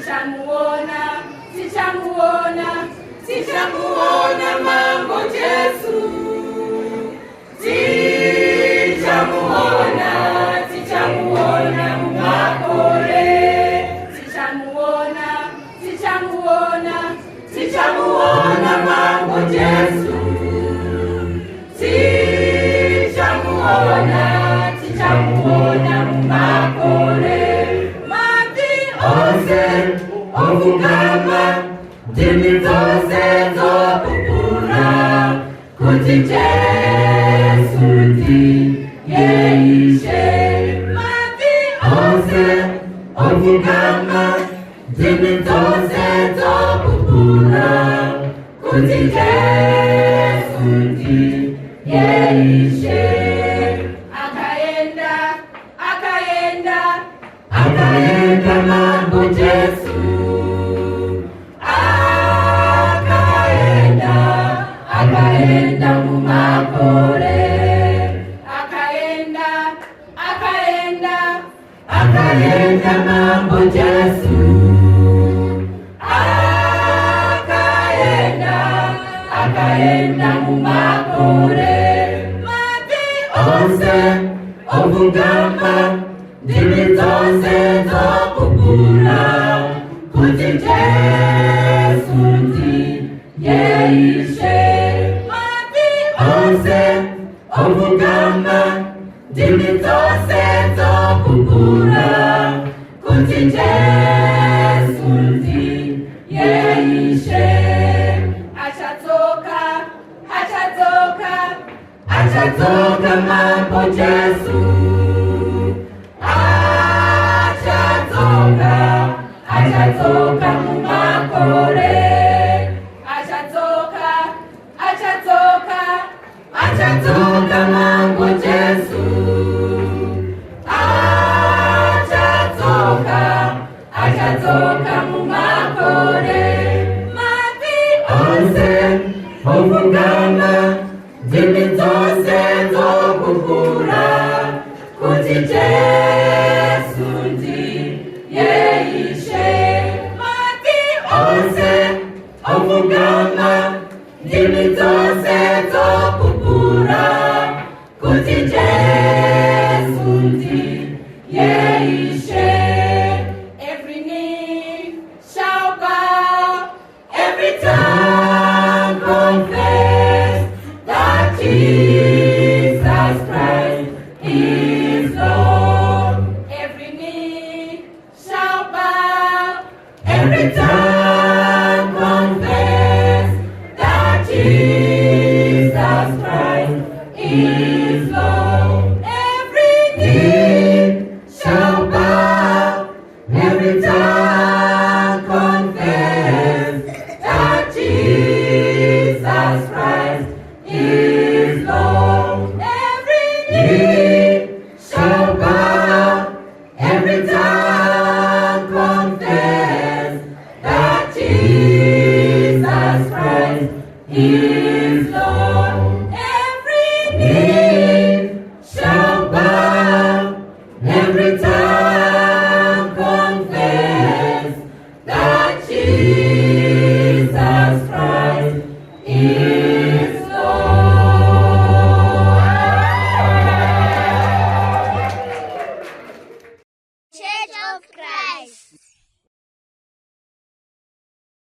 Tichamuona, Tichamuona, Tichamuona mambo Yesu. Tichamuona, Tichamuona Mufakose. Tichamuona, Tichamuona, Tichamuona mambo Yesu. Tichamuona, Tichamuona Mufakose. Mati ose ovugama dini zose zokukura kuti Yesu ndiyeishe. Mati ose ovugama dini zose zokukura kuti Yesu ndiyeishe. Akaenda mambo Yesu. Akaenda Mufakose. Akaenda mambo Yesu. Akaenda Mufakose. Mati ose ovugama dini zose zokukura kuti Yesu ndiyeishe. Mati ose ovugama dini zose zokukura kuti Yesu ndiyeishe. Achatoka mambo Yesu. Achatoka Mufakose. Achatoka mambo Yesu. Achatoka Mufakose. Mati ose ovugama dini zose zokukura kuti Yesu ndiyeishe. Mati ose ovugama dini zose zokukura kuti Yesu ndiyeishe. Every knee shall bow, every tongue confess that Jesus Christ is Lord. Every knee shall bow, every tongue confess that Jesus Christ is Lord. Every knee shall bow, every tongue